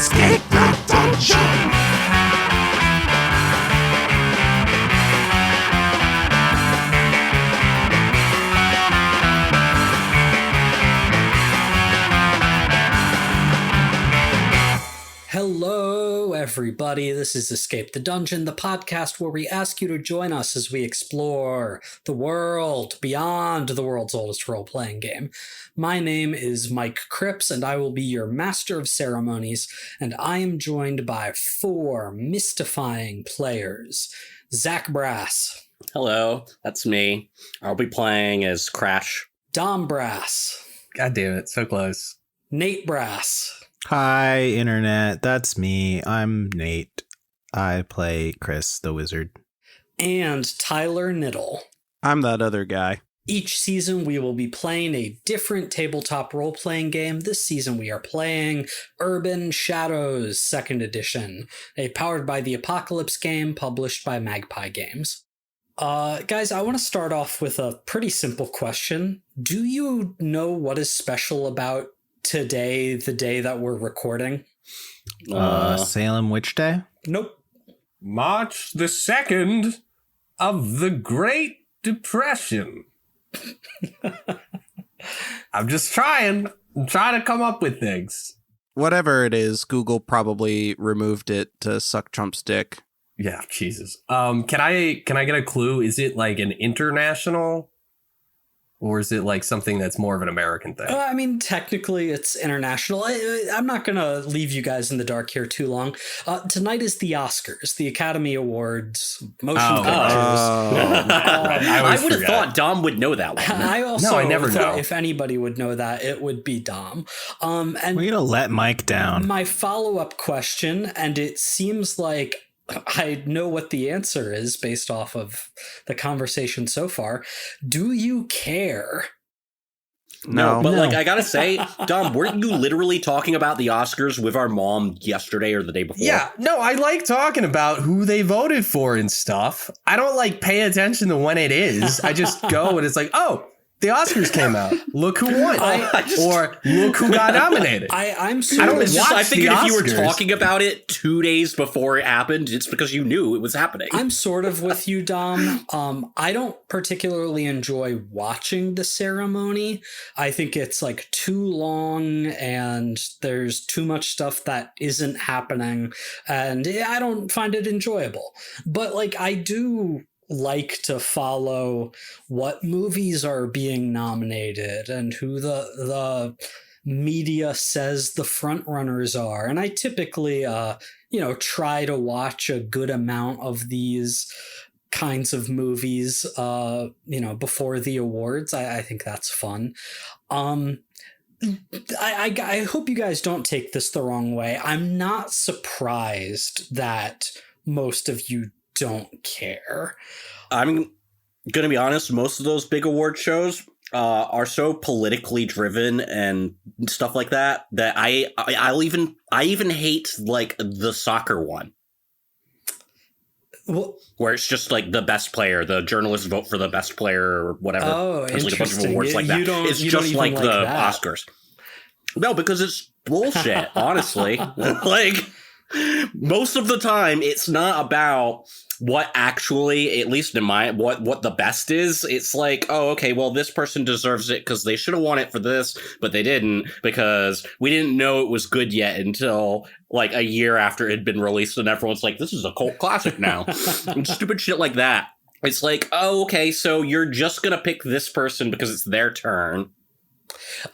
Escape the dungeon! Hello, everybody. This is Escape the Dungeon, the podcast where we ask you to join us as we explore the world beyond the world's oldest role-playing game. My name is Mike Cripps, and I will be your master of ceremonies, and I am joined by four mystifying players. Zach Brass. Hello, that's me. I'll be playing as Crash. Dom Brass. God damn it, so close. Nate Brass. Hi, Internet. That's me. I'm Nate. I play Chris, the wizard. And Tyler Knittle. I'm that other guy. Each season, we will be playing a different tabletop role-playing game. This season, we are playing Urban Shadows 2nd Edition, a Powered by the Apocalypse game published by Magpie Games. Guys, I want to start off with a pretty simple question. Do you know what is special about today, the day that we're recording? Salem Witch Day? Nope. March the 2nd of the Great Depression. I'm just trying. I'm trying to come up with things. Whatever it is, Google probably removed it to suck Trump's dick. Yeah, Jesus. Can I get a clue? Is it like an international, or is it like something that's more of an American thing? I mean, technically it's international. I'm not going to leave you guys in the dark here too long. Tonight is the Oscars, the Academy Awards, motion pictures. I would have thought Dom would know that one. I never thought know. if anybody would know that, it would be Dom. And We're gonna let Mike down. my follow-up question, and it seems like I know what the answer is based off of the conversation so far. Do you care? No. But like, I gotta say, Dom, weren't you literally talking about the Oscars with our mom yesterday or the day before? Yeah, no, I like talking about who they voted for and stuff. I don't like pay attention to when it is. I just go and it's like, oh, the Oscars came out. Look who won. Or look who got nominated. I'm I sort don't of, watch I figured the if you were Oscars. talking about it 2 days before it happened, it's because you knew it was happening. I'm sort of with you, Dom. I don't particularly enjoy watching the ceremony. I think it's like too long and there's too much stuff that isn't happening, and I don't find it enjoyable. But like, I do like to follow what movies are being nominated and who the media says the front runners are. And I typically, try to watch a good amount of these kinds of movies, before the awards. I think that's fun. I hope you guys don't take this the wrong way. I'm not surprised that most of you don't care. I'm gonna be honest, most of those big award shows are so politically driven and stuff like that I even hate like the soccer one. Well, where it's just like the best player, the journalists vote for the best player or whatever. Oh, there's like a bunch of interesting. awards like that. It's you just don't like even the like that. Oscars. No, because it's bullshit, honestly. Like, most of the time, it's not about what actually, at least in my, what the best is. It's like, oh, okay, well, this person deserves it because they should have won it for this, but they didn't because we didn't know it was good yet until like a year after it had been released, and everyone's like, this is a cult classic now. And stupid shit like that. It's like, oh, okay, so you're just gonna pick this person because it's their turn.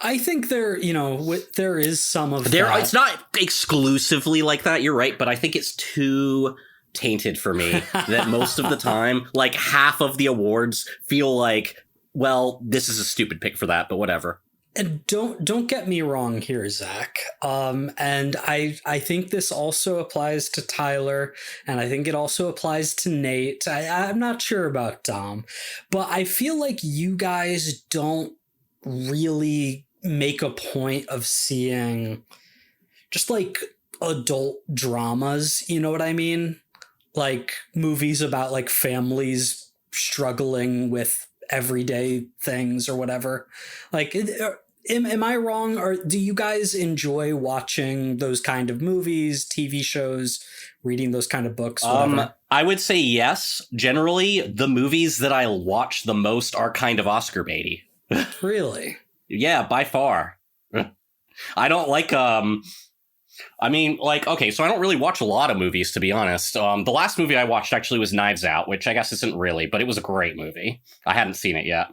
I think there is some of that. It's not exclusively like that, you're right, but I think it's too tainted for me that most of the time, like half of the awards feel like, well, this is a stupid pick for that, but whatever. And don't get me wrong here, Zach. And I think this also applies to Tyler, and I think it also applies to Nate. I'm not sure about Dom, but I feel like you guys don't really make a point of seeing just like adult dramas, you know what I mean? Like movies about like families struggling with everyday things or whatever. Like, Am I wrong, or do you guys enjoy watching those kind of movies, TV shows, reading those kind of books, whatever? I would say yes. Generally, the movies that I watch the most are kind of Oscar baity. Really? Yeah, by far. I don't like okay, so I don't really watch a lot of movies, to be honest. The last movie I watched actually was Knives Out, which I guess isn't really, but it was a great movie. I hadn't seen it yet.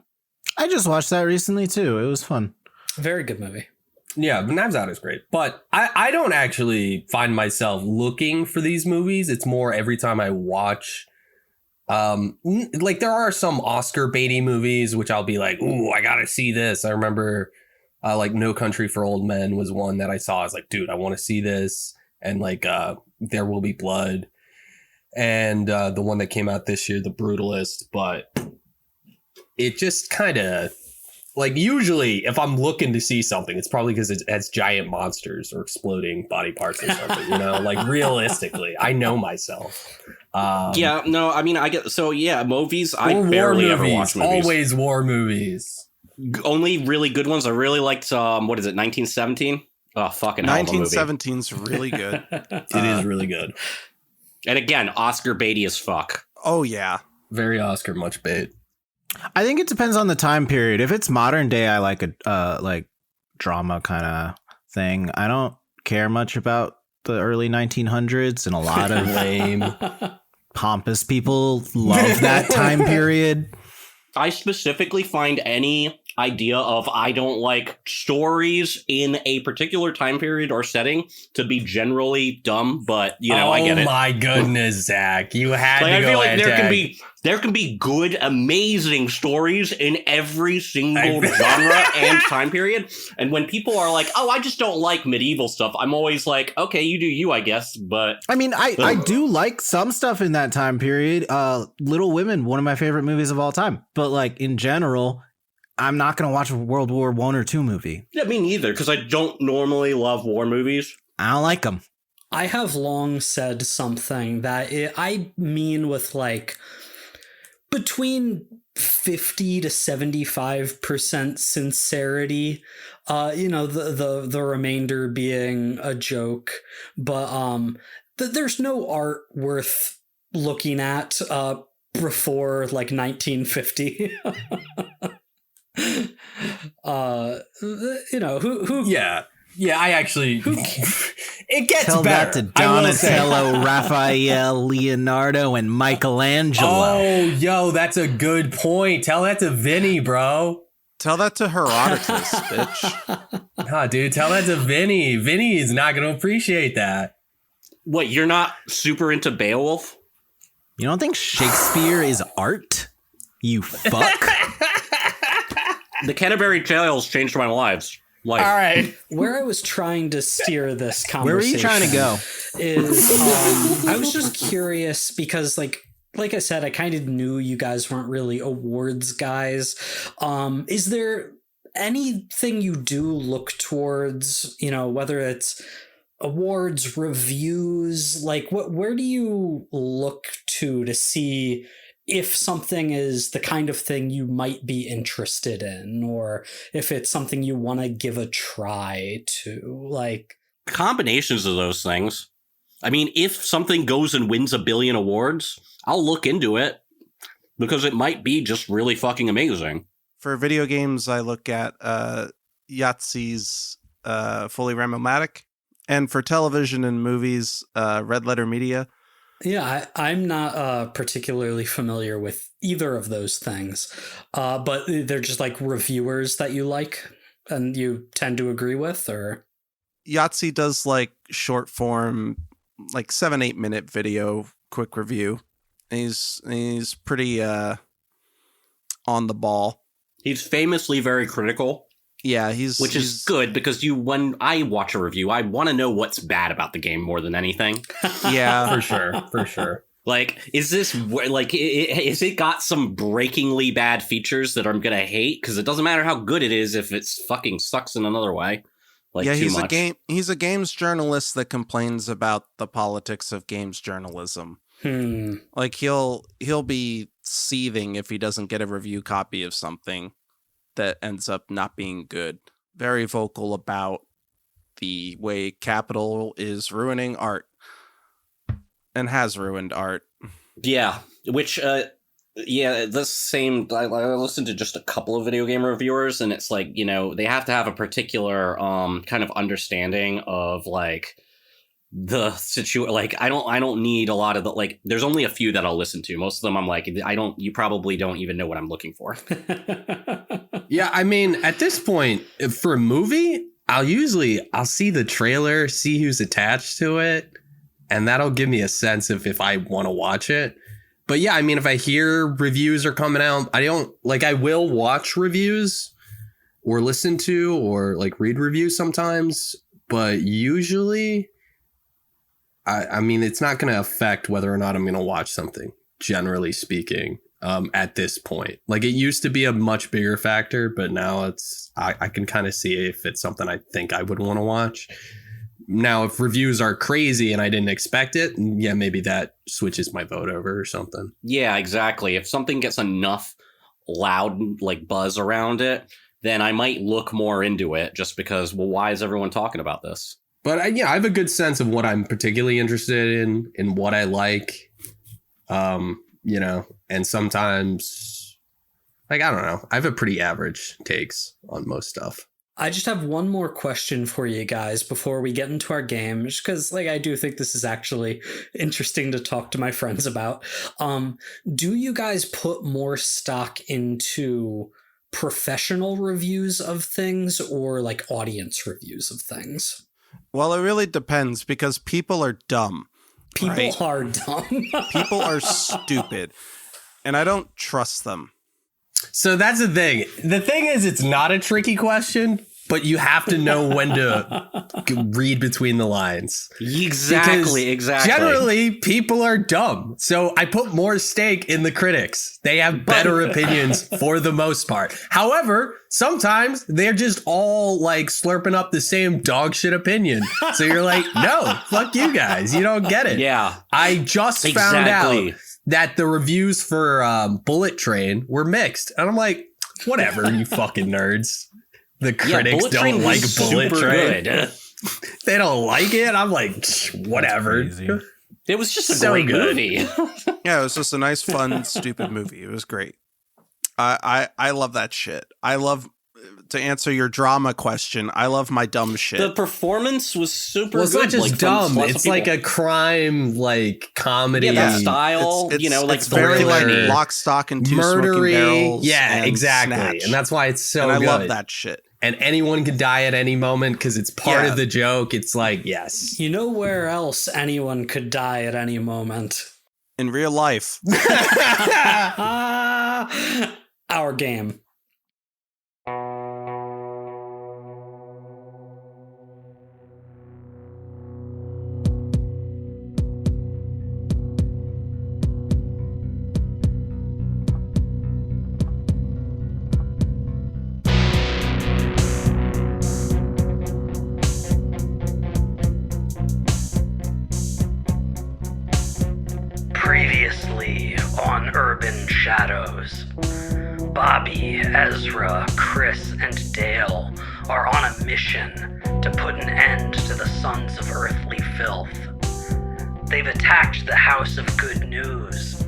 I just watched that recently too. It was fun. Very good movie. Yeah, Knives Out is great. But I don't actually find myself looking for these movies. It's more every time I watch, like there are some Oscar baity movies, which I'll be like, ooh, I gotta see this. I remember like No Country for Old Men was one that I saw. I was like, dude, I want to see this. And like There Will Be Blood. And the one that came out this year, The Brutalist. But it just kind of... Like, usually, if I'm looking to see something, it's probably because it has giant monsters or exploding body parts or something, you know? Like, realistically, I know myself. Yeah, no, I mean, I get... So, yeah, movies, I war barely ever movies, watch movies. always war movies. Only really good ones. I really liked, what is it, 1917? Oh, fucking hell of a movie. 1917's really good. It is really good. And again, Oscar baity as fuck. Oh, yeah. Very Oscar much bait. I think it depends on the time period. If it's modern day, I like a like drama kind of thing. I don't care much about the early 1900s, and a lot of Lame. pompous people love that time period. I specifically find any idea of I don't like stories in a particular time period or setting to be generally dumb, but you know, I get it. Oh my goodness, Zach. You had Like, to I go feel like ahead. there can be good, amazing stories in every single genre and time period. And when people are like, "Oh, I just don't like medieval stuff," I'm always like, "Okay, you do you, I guess." But I mean, I do like some stuff in that time period. Little Women, one of my favorite movies of all time. But like in general, I'm not going to watch a World War I or II movie. yeah, me neither, because I don't normally love war movies. I don't like them. I have long said something that I mean with like between 50 to 75% sincerity, you know, the remainder being a joke, but there's no art worth looking at before like 1950. You know, who Yeah, I actually... It gets Tell better. that to I will say. Donatello, Raphael, Leonardo, and Michelangelo. Oh, yo, that's a good point. Tell that to Vinny, bro. Tell that to Herodotus, bitch. Nah, dude, tell that to Vinny. Vinny is not going to appreciate that. What, you're not super into Beowulf? You don't think Shakespeare is art? You fuck. The Canterbury Tales changed my life. All right. where I was trying to steer this conversation. Where were you trying to go? Is I was just curious because like I said, I kind of knew you guys weren't really awards guys. Is there anything you do look towards, you know, whether it's awards, reviews, like where do you look to see if something is the kind of thing you might be interested in, or if it's something you want to give a try to, like Combinations of those things. I mean, if something goes and wins 1 billion awards, I'll look into it because it might be just really fucking amazing. For video games, I look at Yahtzee's Fully Random-O-Matic. And for television and movies, Red Letter Media. Yeah, I'm not particularly familiar with either of those things, but they're just like reviewers that you like and you tend to agree with, or? Yahtzee does like short form, like 7-8 minute video, quick review. He's pretty on the ball. He's famously very critical. Yeah, which is good because when I watch a review, I want to know what's bad about the game more than anything. Yeah, For sure. Like, is it got some breakingly bad features that I'm gonna hate? Because it doesn't matter how good it is if it fucking sucks in another way. Like, yeah, too much. He's a games journalist that complains about the politics of games journalism. Like he'll be seething if he doesn't get a review copy of something that ends up not being good. very vocal about the way capital is ruining art and has ruined art. Yeah, which the same. I listened to just a couple of video game reviewers, and it's like, they have to have a particular kind of understanding of like the situation. Like I don't need a lot of the, like, there's only a few that I'll listen to. Most of them I'm like, you probably don't even know what I'm looking for. Yeah, I mean, at this point, for a movie, I'll see the trailer, see who's attached to it, and that'll give me a sense of if I want to watch it. But yeah, I mean, if I hear reviews are coming out, I will watch reviews or listen to or like read reviews sometimes, but usually I mean, it's not going to affect whether or not I'm going to watch something, generally speaking, at this point. Like, it used to be a much bigger factor, but now I can kind of see if it's something I think I would want to watch. Now, if reviews are crazy and I didn't expect it, yeah, maybe that switches my vote over or something. Yeah, exactly. If something gets enough loud, like, buzz around it, then I might look more into it just because, well, why is everyone talking about this? But I have a good sense of what I'm particularly interested in what I like, and sometimes, like, I don't know, I have a pretty average takes on most stuff. I just have one more question for you guys before we get into our game, just because, like, I do think this is actually interesting to talk to my friends about. Do you guys put more stock into professional reviews of things or like audience reviews of things? Well, it really depends because people are dumb. People are dumb. People are stupid. And I don't trust them. So that's the thing. The thing is, it's not a tricky question, but you have to know when to read between the lines. Exactly. Generally, people are dumb. So I put more stake in the critics. They have better opinions for the most part. However, sometimes they're just all like slurping up the same dog shit opinion. So you're like, no, fuck you guys. You don't get it. Yeah. I just found out that the reviews for Bullet Train were mixed. And I'm like, whatever, you fucking nerds. The critics don't like Bullet Train. They don't like it. I'm like, whatever. It was just a great movie. Yeah, it was just a nice, fun, stupid movie. It was great. I love that shit. I love, to answer your drama question, I love my dumb shit. The performance was super good. It's not just dumb. It's like a crime, like comedy. Yeah, that style, it's very like Lock, Stock, and Two Smoking Barrels. Yeah, exactly. Snatch. And that's why it's so and good. I love that shit. And anyone can die at any moment because it's part of the joke. It's like, yes. You know where else anyone could die at any moment? In real life. Our game. Previously on Urban Shadows, Bobby, Ezra, Chris, and Dale are on a mission to put an end to the Sons of Earthly Filth. They've attacked the House of Good News,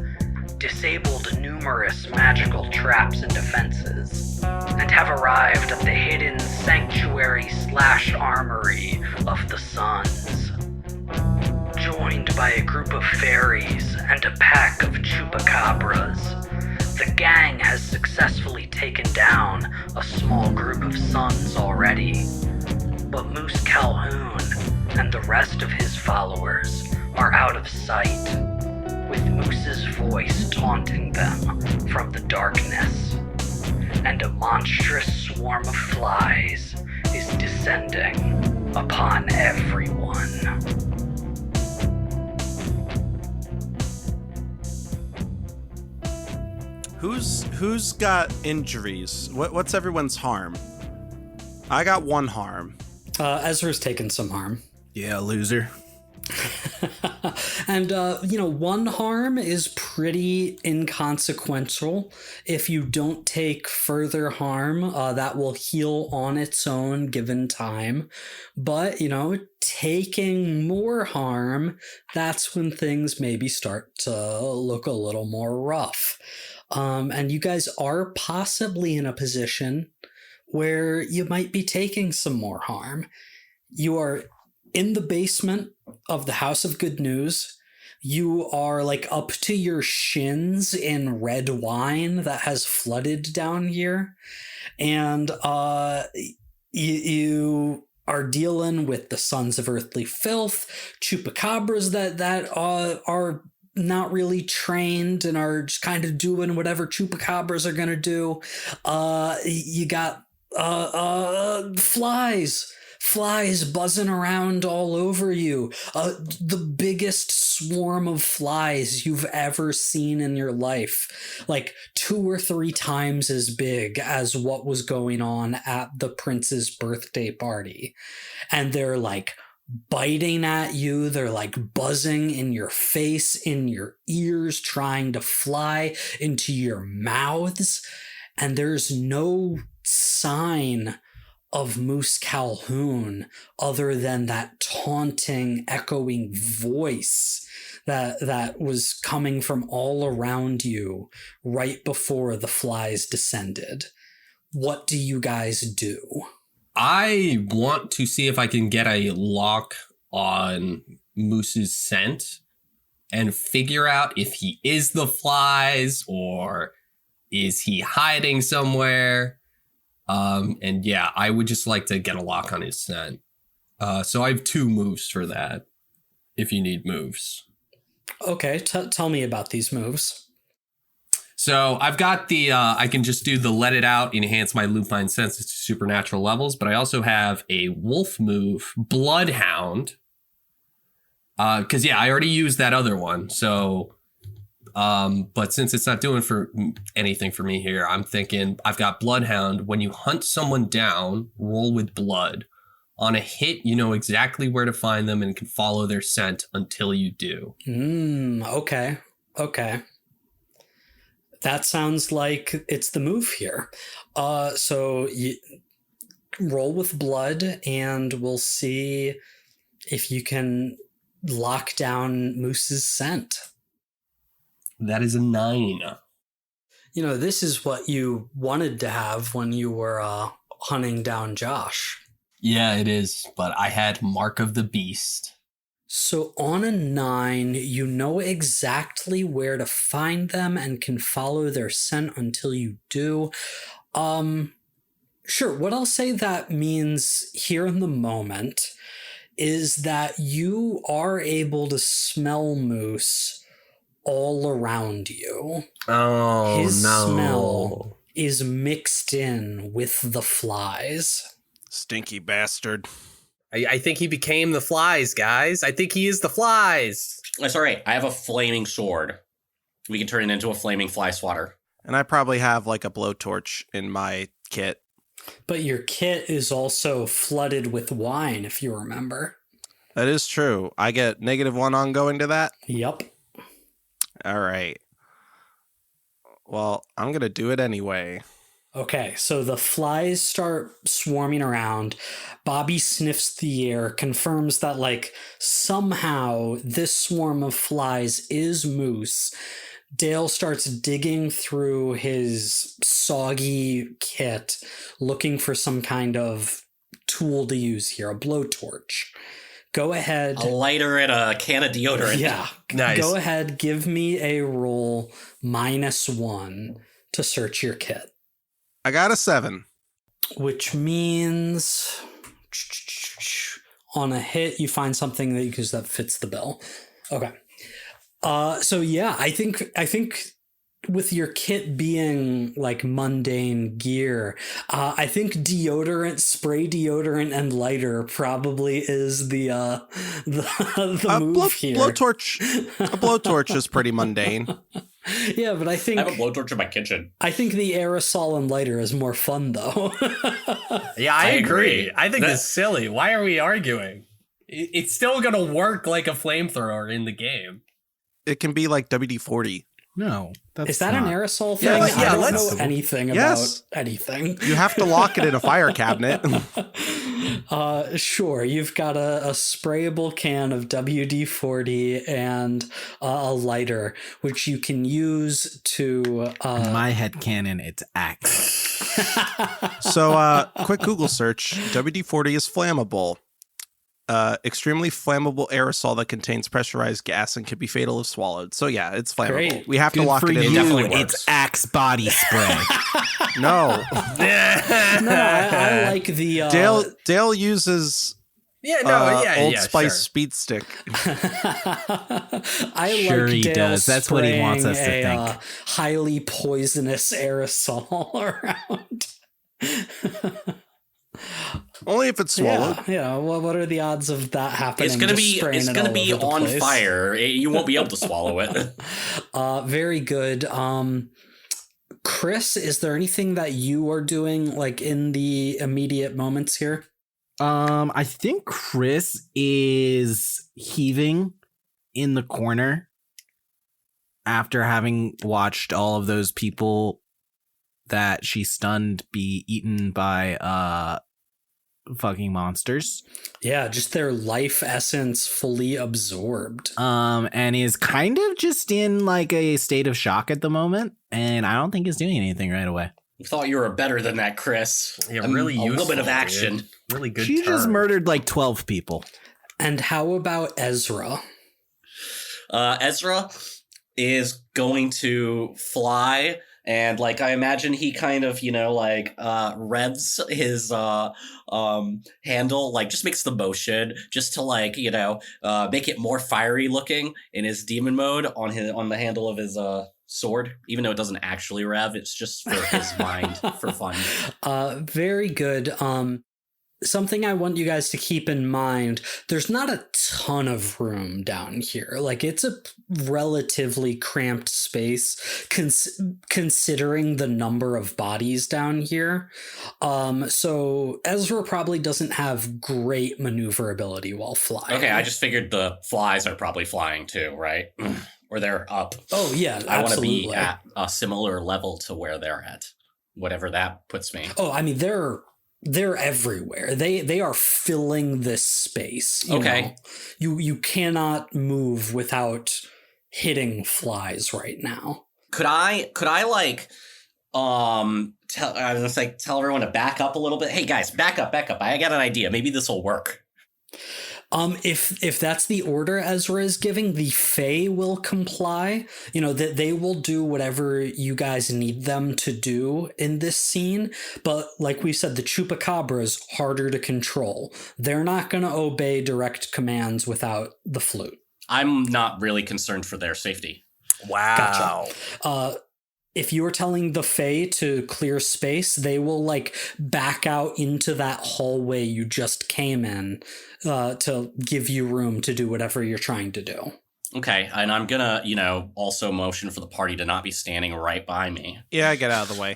disabled numerous magical traps and defenses, and have arrived at the hidden sanctuary/armory of the Suns. Joined by a group of fairies and a pack of chupacabras, the gang has successfully taken down a small group of Suns already. But Moose Calhoun and the rest of his followers are out of sight, with Moose's voice taunting them from the darkness. And a monstrous swarm of flies is descending upon everyone. Who's got injuries? What's everyone's harm? I got one harm. Ezra's taken some harm. Yeah, loser. And, one harm is pretty inconsequential. If you don't take further harm, that will heal on its own given time. But, taking more harm, that's when things maybe start to look a little more rough. And you guys are possibly in a position where you might be taking some more harm. You are in the basement of the House of Good News. You are up to your shins in red wine that has flooded down here. And you are dealing with the Sons of Earthly Filth, chupacabras that are not really trained and are just kind of doing whatever chupacabras are going to do. You got flies buzzing around all over you. The biggest swarm of flies you've ever seen in your life. 2 or 3 times as big as what was going on at the prince's birthday party. And they're biting at you. They're buzzing in your face, in your ears, trying to fly into your mouths. And there's no sign of Moose Calhoun other than that taunting, echoing voice that was coming from all around you right before the flies descended. What do you guys do? I want to see if I can get a lock on Moose's scent and figure out if he is the flies or is he hiding somewhere. And yeah, I would just like to get a lock on his scent. So I have 2 moves for that, if you need moves. Okay, tell me about these moves. So I've got the, I can just do the let it out, enhance my lupine sense to supernatural levels, but I also have a wolf move, Bloodhound. Because yeah, I already used that other one. So, but since it's not doing for anything for me here, I'm thinking I've got Bloodhound. When you hunt someone down, roll with blood. On a hit, you know exactly where to find them and can follow their scent until you do. Okay. That sounds like it's the move here. So you roll with blood and we'll see if you can lock down Moose's scent. That is a 9. This is what you wanted to have when you were hunting down Josh. Yeah, it is. But I had Mark of the Beast. So on a 9, you know exactly where to find them and can follow their scent until you do. Sure, what I'll say that means here in the moment is that you are able to smell Moose all around you. Oh, His no. smell is mixed in with the flies. Stinky bastard. I think he became the flies, guys. I think he is the flies. That's all right. I have a flaming sword. We can turn it into a flaming fly swatter. And I probably have a blowtorch in my kit. But your kit is also flooded with wine, if you remember. That is true. I get -1 ongoing to that? Yep. All right. Well, I'm going to do it anyway. Okay, so the flies start swarming around. Bobby sniffs the air, confirms that, somehow this swarm of flies is Moose. Dale starts digging through his soggy kit, looking for some kind of tool to use here, a blowtorch. Go ahead. A lighter and a can of deodorant. Yeah. Nice. Go ahead, give me a roll -1 to search your kit. I got a 7. Which means on a hit, you find something that fits the bill. Okay. So yeah, I think with your kit being mundane gear, I think spray deodorant and lighter probably is the move here. A blowtorch is pretty mundane. Yeah, but I think I have a blowtorch in my kitchen. I think the aerosol and lighter is more fun though. Yeah, I agree. agree. I think it's silly. Why are we arguing? It's still gonna work like a flamethrower in the game. It can be like WD-40. No, that's Is that not. an aerosol thing? Yeah, I don't let's- know anything Yes. about anything. You have to lock it in a fire cabinet. Sure. You've got a sprayable can of WD-40 and a lighter, which you can use to. In my headcanon, it's Axe. So, quick Google search. WD-40 is flammable. Extremely flammable aerosol that contains pressurized gas and can be fatal if swallowed. So yeah, it's flammable. Great. We have to Good lock for it in. you. definitely It's works. Axe body spray. No, No, I like the Dale uses Old Spice sure. Speed Stick. I Sure like he Dale does. That's what he wants us to spraying think. highly poisonous aerosol around. Only if it's swallowed. Yeah. Well, what are the odds of that happening? It's gonna Just be spraying it all over the on place? fire. You won't be able to swallow it. Very good. Chris, is there anything that you are doing like in the immediate moments here? I think Chris is heaving in the corner after having watched all of those people that she stunned be eaten by fucking monsters. Yeah, just their life essence fully absorbed. And is kind of just in like a state of shock at the moment, and I don't think he's doing anything right away. I thought you were better than that, Chris. Yeah, really a little bit of useful, action. dude. Really good. She just turn. murdered like 12 people. And how about Ezra? Ezra is going to fly, and like I imagine he kind of revs his handle, like just makes the motion just to make it more fiery looking in his demon mode on the handle of his sword, even though it doesn't actually rev. It's just for his mind for fun. Very good. Something I want you guys to keep in mind, there's not a ton of room down here. Like, it's a relatively cramped space considering the number of bodies down here. So Ezra probably doesn't have great maneuverability while flying. Okay, I just figured the flies are probably flying too, right? Or they're up. Oh, yeah, I want to absolutely. be at a similar level to where they're at, whatever that puts me. Oh, I mean, they're everywhere. They are filling this space. Okay. You cannot move without hitting flies right now. Could I tell everyone to back up a little bit? Hey guys, back up. I got an idea. Maybe this will work. If that's the order Ezra is giving, the Fae will comply. That they will do whatever you guys need them to do in this scene. But like we said, the Chupacabra's harder to control. They're not going to obey direct commands without the flute. I'm not really concerned for their safety. Wow. Gotcha. If you are telling the Fae to clear space, they will back out into that hallway you just came in to give you room to do whatever you're trying to do. Okay, and I'm gonna, also motion for the party to not be standing right by me. Yeah, get out of the way.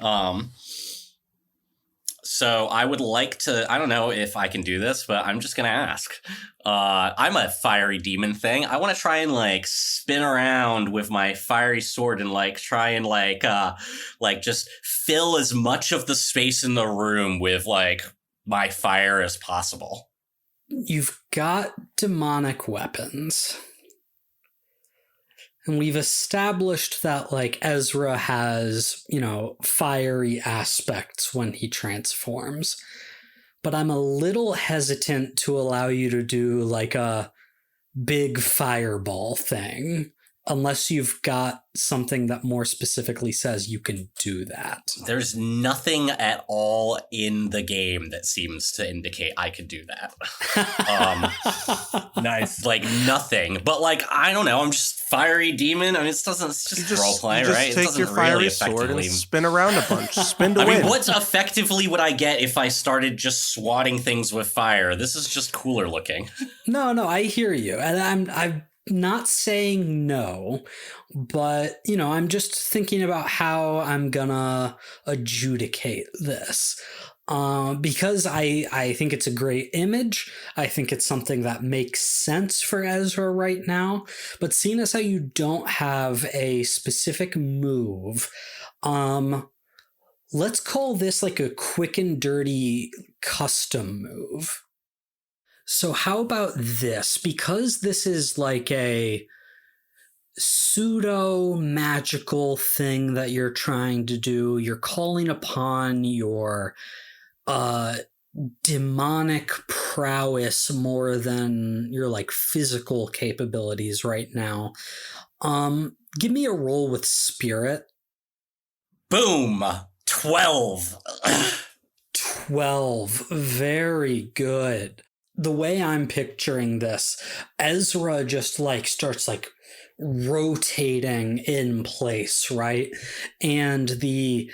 So I would like to, I don't know if I can do this, but I'm just going to ask. I'm a fiery demon thing. I want to try and spin around with my fiery sword and try and just fill as much of the space in the room with my fire as possible. You've got demonic weapons. And we've established that Ezra has, fiery aspects when he transforms. But I'm a little hesitant to allow you to do a big fireball thing unless you've got something that more specifically says you can do that. There's nothing at all in the game that seems to indicate I could do that. Nice. Nothing. But I don't know. I'm just fiery demon. I mean, it's just role play, right? Just take your fiery sword and spin around a bunch. Spin to I win. mean, what effectively would I get if I started just swatting things with fire? This is just cooler looking. No, I hear you. And I'm not saying no, but I'm just thinking about how I'm gonna adjudicate this. Because I think it's a great image. I think it's something that makes sense for Ezra right now. But seeing as how you don't have a specific move, let's call this like a quick and dirty custom move. So how about this? Because this is like a pseudo magical thing that you're trying to do, you're calling upon your demonic prowess more than your like physical capabilities right now. Give me a roll with spirit. Boom. 12. 12. Very good. The way I'm picturing this, Ezra just like starts like rotating in place, right? And the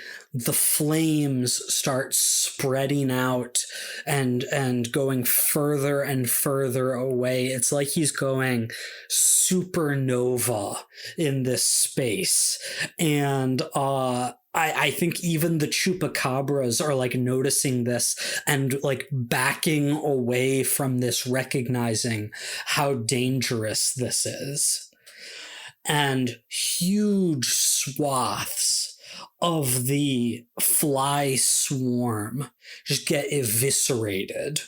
flames start spreading out and going further and further away. It's like he's going supernova in this space. And I think even the chupacabras are like noticing this and like backing away from this, recognizing how dangerous this is. And huge swaths of the fly swarm just get eviscerated,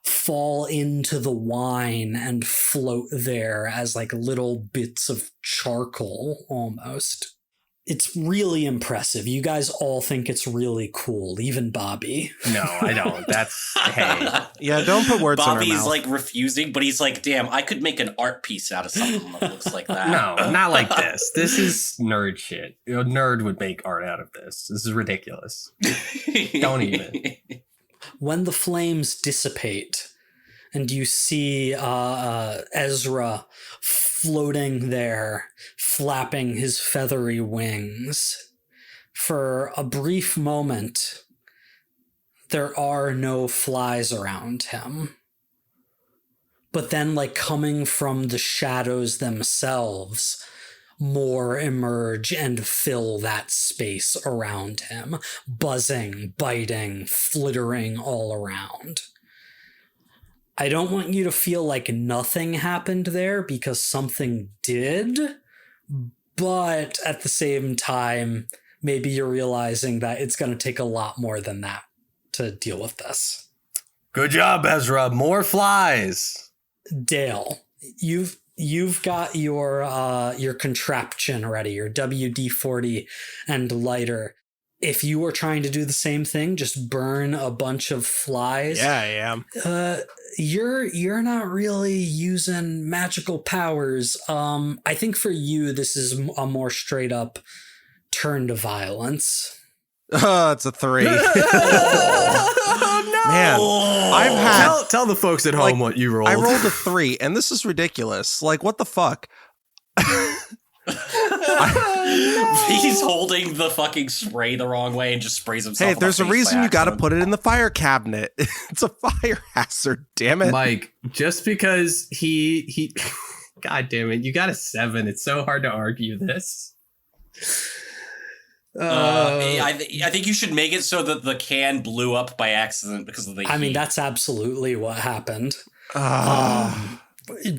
fall into the wine and float there as like little bits of charcoal almost. It's really impressive. You guys all think it's really cool, even Bobby. No, I don't. That's, hey. Yeah, don't put words in Bobby's our mouth. like refusing, but he's like, damn, I could make an art piece out of something that looks like that. No, not like this. This is nerd shit. A nerd would make art out of this. This is ridiculous. Don't even. When the flames dissipate and you see Ezra floating there, flapping his feathery wings, for a brief moment, there are no flies around him. But then, like coming from the shadows themselves, more emerge and fill that space around him, buzzing, biting, flittering all around. I don't want you to feel like nothing happened there, because something did, but at the same time, maybe you're realizing that it's going to take a lot more than that to deal with this. Good job, Ezra. More flies. Dale, you've got your contraption ready, your WD-40 and lighter. If you were trying to do the same thing, just burn a bunch of flies. Yeah, I am. You're not really using magical powers. I think for you, this is a more straight up turn to violence. Oh, it's a 3. Oh, no. Man, I've had Tell the folks at home like, what you rolled. I rolled a 3, and this is ridiculous. Like, what the fuck? He's holding the fucking spray the wrong way and just sprays himself. Hey, in the there's a face reason by you got to accident. put it in the fire cabinet. It's a fire hazard, damn it. Mike, just because he God damn it, you got a 7. It's so hard to argue this. I think you should make it so that the can blew up by accident because of the heat. I mean, that's absolutely what happened.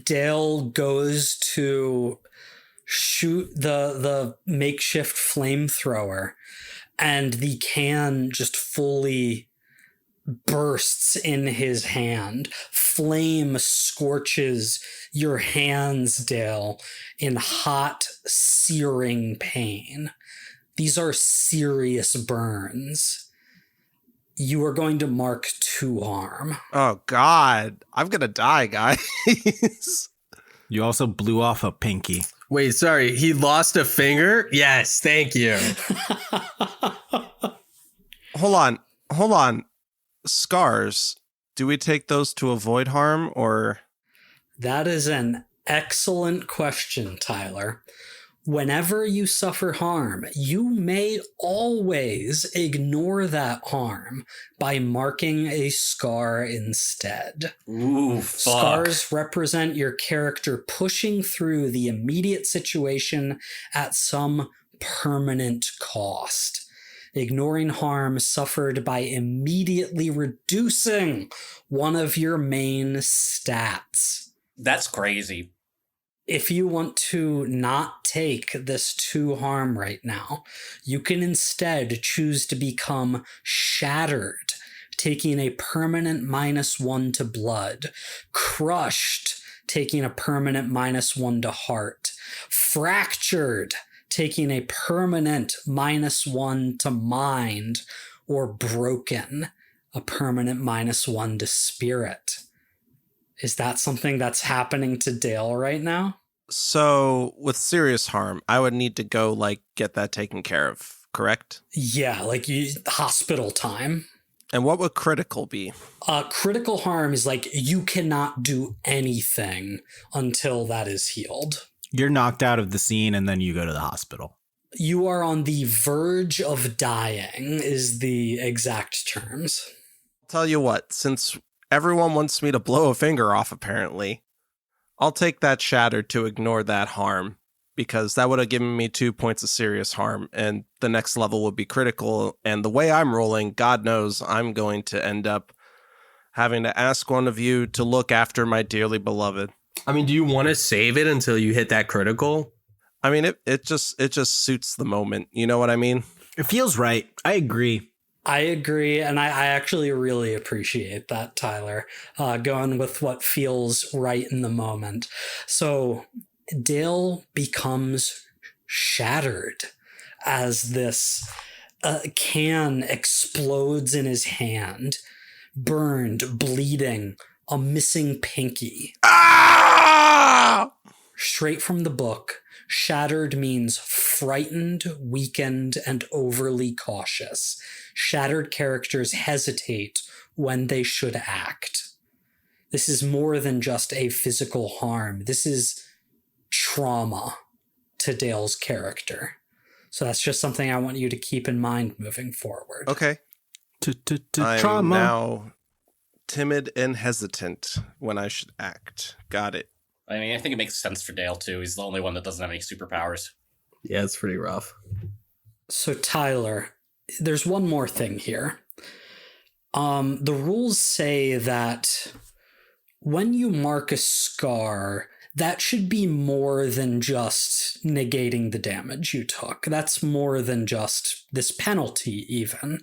Dale goes to shoot the makeshift flamethrower, and the can just fully bursts in his hand. Flame scorches your hands, Dale, in hot, searing pain. These are serious burns. You are going to mark 2 harm. Oh, God. I'm going to die, guys. You also blew off a pinky. Wait, sorry, he lost a finger? Yes, thank you. Hold on. Scars. Do we take those to avoid harm, or? That is an excellent question, Tyler. Whenever you suffer harm, you may always ignore that harm by marking a scar instead. Ooh, fuck. Scars represent your character pushing through the immediate situation at some permanent cost. ignoring harm suffered by immediately reducing one of your main stats. That's crazy. If you want to not take this 2 harm right now, you can instead choose to become shattered, taking a permanent -1 to blood, crushed, taking a permanent -1 to heart, fractured, taking a permanent -1 to mind, or broken, a permanent -1 to spirit. Is that something that's happening to Dale right now? So with serious harm, I would need to go like get that taken care of, correct? Yeah, like hospital time. And what would critical be? Critical harm is like you cannot do anything until that is healed. You're knocked out of the scene and then you go to the hospital. You are on the verge of dying is the exact terms. Tell you what, since everyone wants me to blow a finger off, apparently, I'll take that shattered to ignore that harm, because that would have given me 2 points of serious harm, and the next level would be critical. And the way I'm rolling, God knows I'm going to end up having to ask one of you to look after my dearly beloved. I mean, do you want to save it until you hit that critical? I mean, it just suits the moment. You know what I mean? It feels right. I agree. I agree, and I actually really appreciate that, Tyler, going with what feels right in the moment. So Dale becomes shattered as this can explodes in his hand, burned, bleeding, a missing pinky. Ah! Straight from the book, shattered means frightened, weakened, and overly cautious. Shattered characters hesitate when they should act. This is more than just a physical harm. This is trauma to Dale's character. So that's just something I want you to keep in mind moving forward. Okay. I'm Trauma. now timid and hesitant when I should act. Got it. I mean, I think it makes sense for Dale, too. He's the only one that doesn't have any superpowers. Yeah, it's pretty rough. So Tyler, there's one more thing here. The rules say that when you mark a scar, that should be more than just negating the damage you took. That's more than just this penalty, even.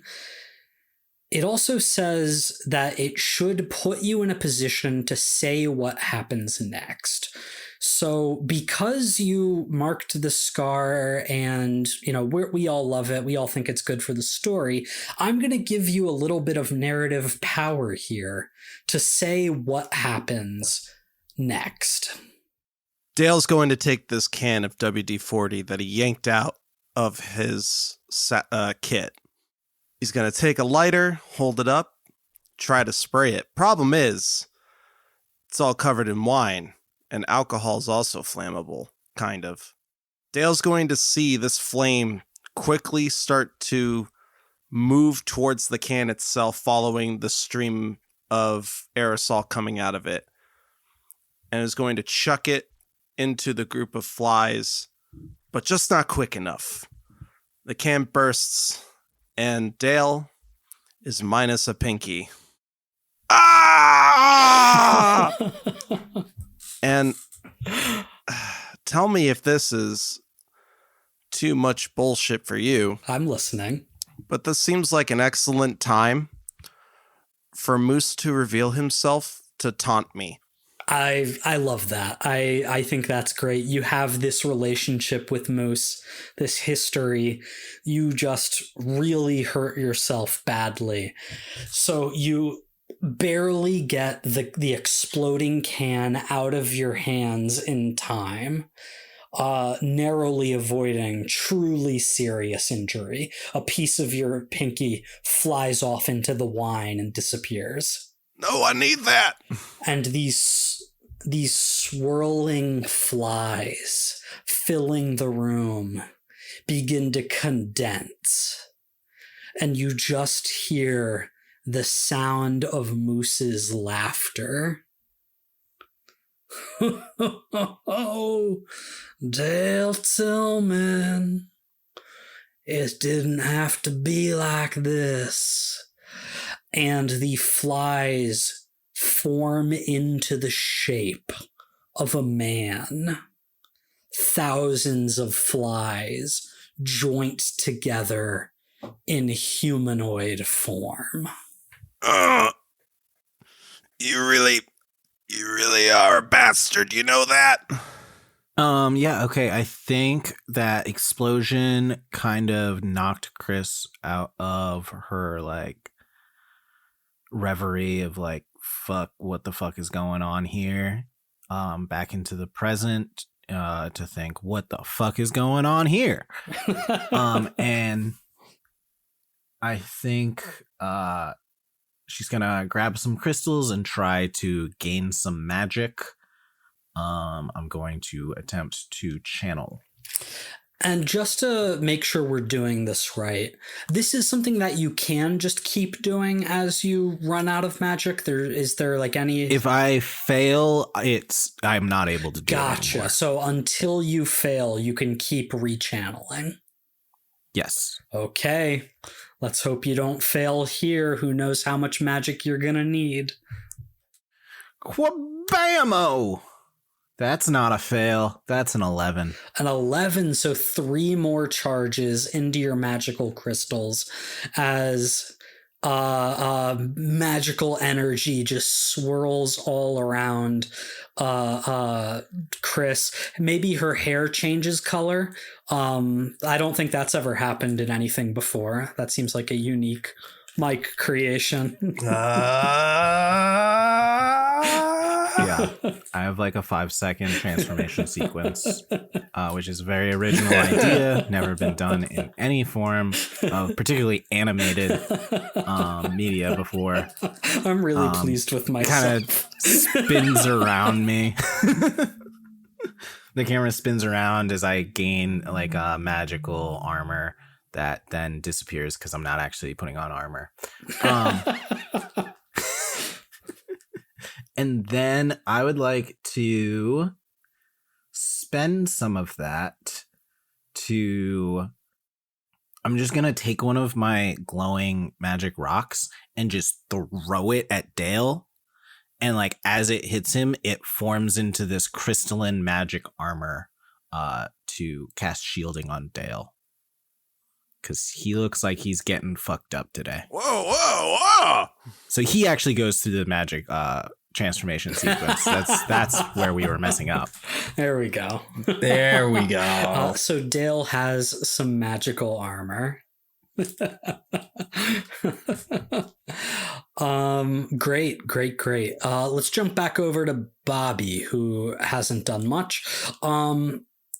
It also says that it should put you in a position to say what happens next. So because you marked the scar and, we all love it, we all think it's good for the story, I'm going to give you a little bit of narrative power here to say what happens next. Dale's going to take this can of WD-40 that he yanked out of his kit. He's going to take a lighter, hold it up, try to spray it. Problem is, it's all covered in wine, and alcohol is also flammable, kind of. Dale's going to see this flame quickly start to move towards the can itself, following the stream of aerosol coming out of it, and is going to chuck it into the group of flies, but just not quick enough. The can bursts, and Dale is minus a pinky. Ah! And tell me if this is too much bullshit for you. I'm listening. But this seems like an excellent time for Moose to reveal himself to taunt me. I love that. I think that's great. You have this relationship with Moose, this history. You just really hurt yourself badly. So you barely get the exploding can out of your hands in time, narrowly avoiding truly serious injury. A piece of your pinky flies off into the wine and disappears. No, I need that. And these swirling flies filling the room begin to condense. And you just hear the sound of Moose's laughter. Oh, Dale Tillman, It didn't have to be like this. And the flies form into the shape of a man. Thousands of flies joint together in humanoid form. You really are a bastard. You know that? Yeah, okay. I think that explosion kind of knocked Chris out of her like reverie of like, fuck, what the fuck is going on here? Back into the present, to think, what the fuck is going on here? And I think she's gonna grab some crystals and try to gain some magic. I'm going to attempt to channel. And just to make sure we're doing this right, this is something that you can just keep doing as you run out of magic. Is there like any... If I fail, I'm not able to do it Gotcha. anymore. So until you fail, you can keep rechanneling. Yes. Okay. Let's hope you don't fail here. Who knows how much magic you're gonna need. Quabamo! That's not a fail. That's an 11. An 11, so 3 more charges into your magical crystals as magical energy just swirls all around Chris. Maybe her hair changes color. I don't think that's ever happened in anything before. That seems like a unique Mike creation. Yeah, I have like a 5-second transformation sequence, which is a very original idea, never been done in any form of particularly animated media before. I'm really pleased with myself. Kind of spins around me. The camera spins around as I gain like a magical armor that then disappears because I'm not actually putting on armor. And then I would like to spend some of that to... I'm just going to take one of my glowing magic rocks and just throw it at Dale. And like as it hits him, it forms into this crystalline magic armor to cast shielding on Dale. Because he looks like he's getting fucked up today. Whoa. So he actually goes through the magic transformation sequence. That's where we were messing up. There we go. There we go. So Dale has some magical armor. Great. Let's jump back over to Bobby, who hasn't done much.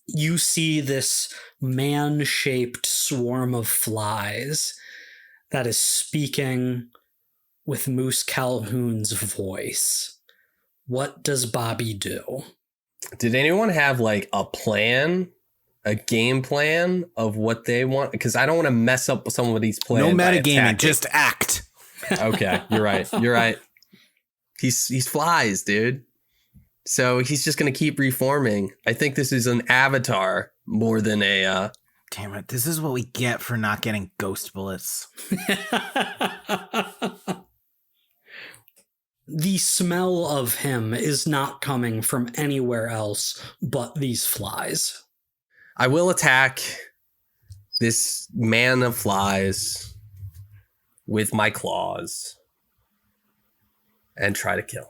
You see this man-shaped swarm of flies that is speaking with Moose Calhoun's voice. What does Bobby do? Did anyone have like a plan, a game plan of what they want? Because I don't want to mess up somebody's plan. No metagaming, just act. Okay, you're right. He's flies, dude. So he's just gonna keep reforming. I think this is an avatar more than a. Damn it! This is what we get for not getting ghost bullets. The smell of him is not coming from anywhere else but these flies. I will attack this man of flies with my claws and try to kill him.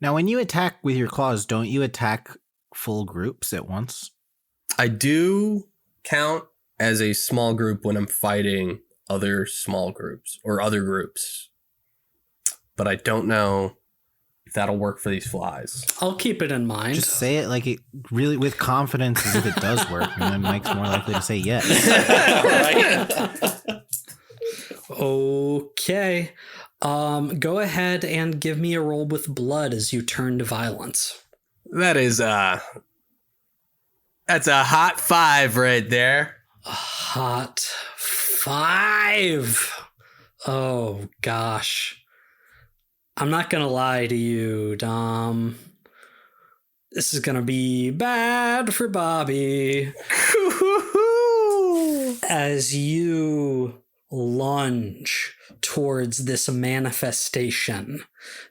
Now, when you attack with your claws, don't you attack full groups at once? I do count as a small group when I'm fighting other small groups or other groups. But I don't know if that'll work for these flies. I'll keep it in mind. Just say it like it really with confidence as if it does work, and then Mike's more likely to say yes. Okay. Go ahead and give me a roll with blood as you turn to violence. That's a hot 5 right there. A hot 5. Oh, gosh. I'm not going to lie to you, Dom. This is going to be bad for Bobby. As you lunge towards this manifestation,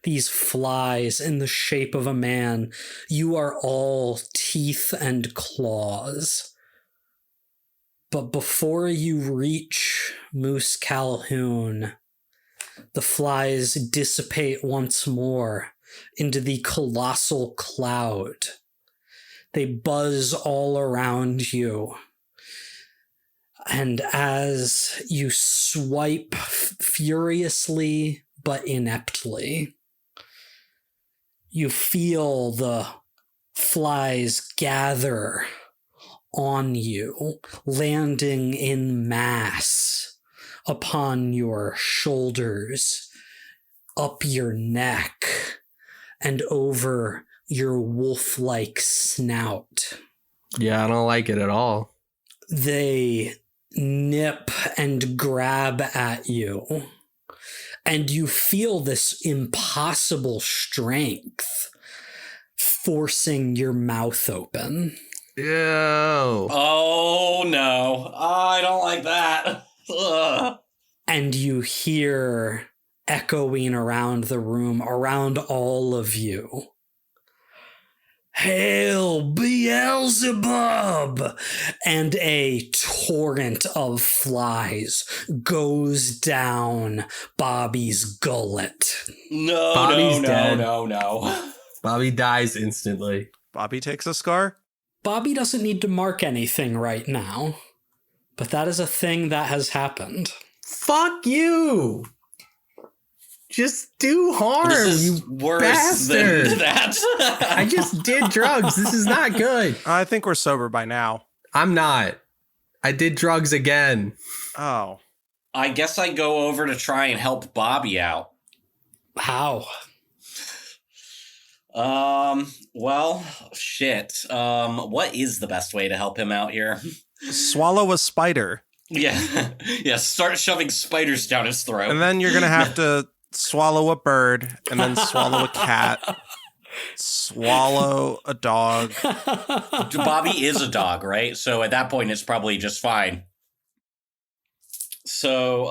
these flies in the shape of a man, you are all teeth and claws. But before you reach Moose Calhoun, the flies dissipate once more into the colossal cloud. They buzz all around you. And as you swipe furiously but ineptly, you feel the flies gather on you, landing in mass upon your shoulders, up your neck, and over your wolf-like snout. Yeah, I don't like it at all. They nip and grab at you, and you feel this impossible strength forcing your mouth open. Ew. Oh no, I don't like that. Ugh. And you hear echoing around the room, around all of you, "Hail Beelzebub!" And a torrent of flies goes down Bobby's gullet. Bobby's dead. No. Bobby dies instantly. Bobby takes a scar. Bobby doesn't need to mark anything right now, but that is a thing that has happened. Fuck you! Just do harm, This is you worse bastard! than that. I just did drugs. This is not good. I think we're sober by now. I'm not. I did drugs again. Oh. I guess I go over to try and help Bobby out. How? Well, shit. What is the best way to help him out here? Swallow a spider. Yeah. Yeah, start shoving spiders down his throat. And then you're going to have to swallow a bird, and then swallow a cat, swallow a dog. Bobby is a dog, right? So at that point, it's probably just fine. So,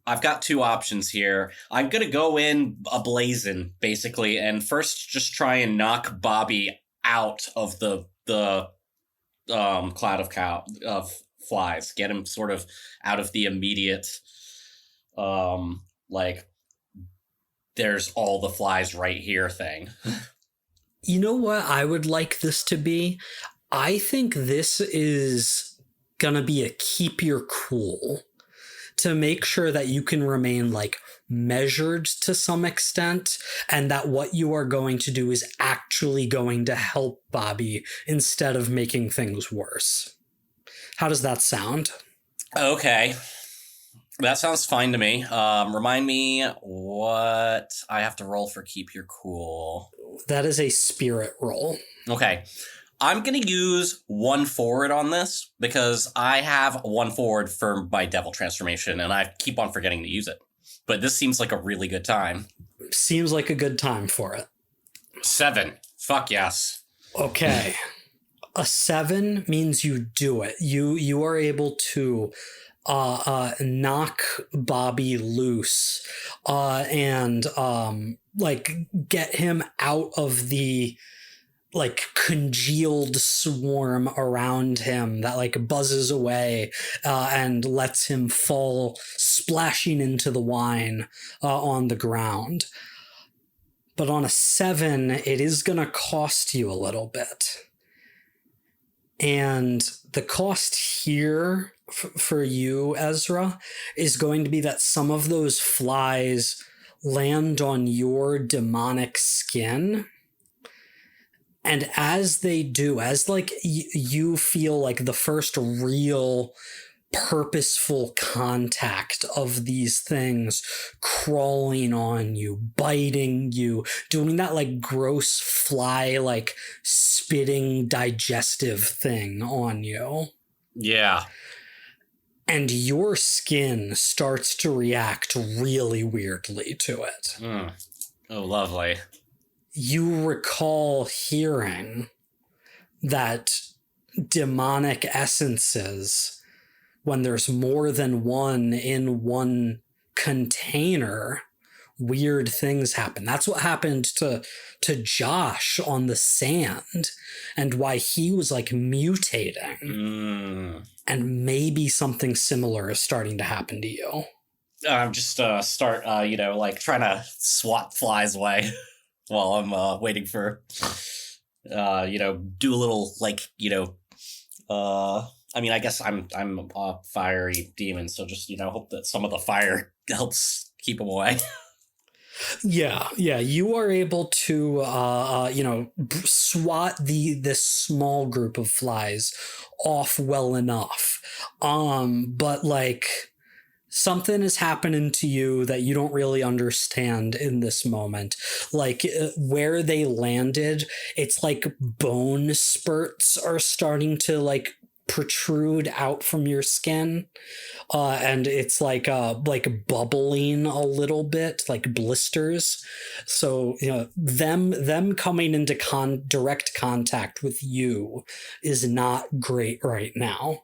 I've got two options here. I'm going to go in ablazing, basically, and first just try and knock Bobby out of the cloud of flies. Get him sort of out of the immediate, there's all the flies right here thing. You know what I would like this to be? I think this is gonna be a keep your cool to make sure that you can remain like measured to some extent, and that what you are going to do is actually going to help Bobby instead of making things worse. How does that sound? Okay. That sounds fine to me. Remind me what I have to roll for keep your cool. That is a spirit roll. Okay. I'm going to use 1 forward on this because I have 1 forward for my devil transformation and I keep on forgetting to use it. But this seems like a really good time. Seems like a good time for it. 7. Fuck yes. Okay. A 7 means you do it. You are able to knock Bobby loose and get him out of the congealed swarm around him that buzzes away and lets him fall splashing into the wine on the ground. But on a 7, it is going to cost you a little bit. And the cost here for you, Ezra, is going to be that some of those flies land on your demonic skin. And as they do, as you feel like the first real purposeful contact of these things crawling on you, biting you, doing that gross fly spitting digestive thing on you. Yeah. And your skin starts to react really weirdly to it. Oh, lovely. You recall hearing that demonic essences, when there's more than one in one container, weird things happen. That's what happened to Josh on the sand, and why he was like mutating. And maybe something similar is starting to happen to you. I'm just start like trying to swat flies away while I'm waiting for do a little like I mean, I guess I'm a fiery demon, so just hope that some of the fire helps keep them away. Yeah, you are able to swat this small group of flies off well enough. But like something is happening to you that you don't really understand in this moment. Like where they landed, it's like bone spurts are starting to like protrude out from your skin, and it's like bubbling a little bit, like blisters. So them coming into direct contact with you is not great right now.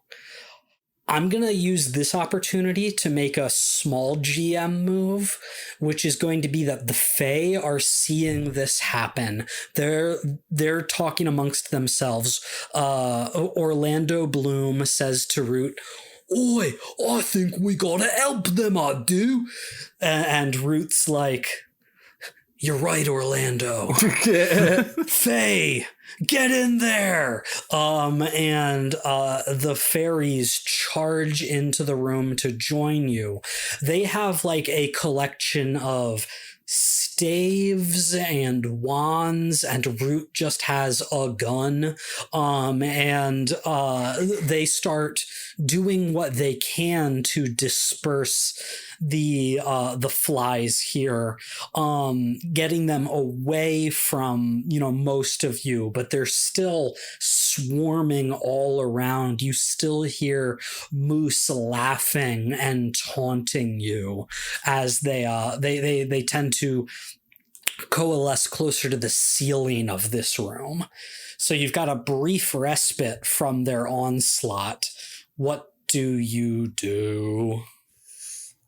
I'm going to use this opportunity to make a small GM move, which is going to be that the Fae are seeing this happen. They're talking amongst themselves. Orlando Bloom says to Root, "Oi, I think we gotta help them, I do." And Root's like, "You're right, Orlando. Faye, get in there." And the fairies charge into the room to join you. They have like a collection of staves and wands, and Root just has a gun. And they start doing what they can to disperse the flies here, getting them away from most of you, but they're still swarming all around. You still hear Moose laughing and taunting you as they tend to coalesce closer to the ceiling of this room. So you've got a brief respite from their onslaught. What do you do?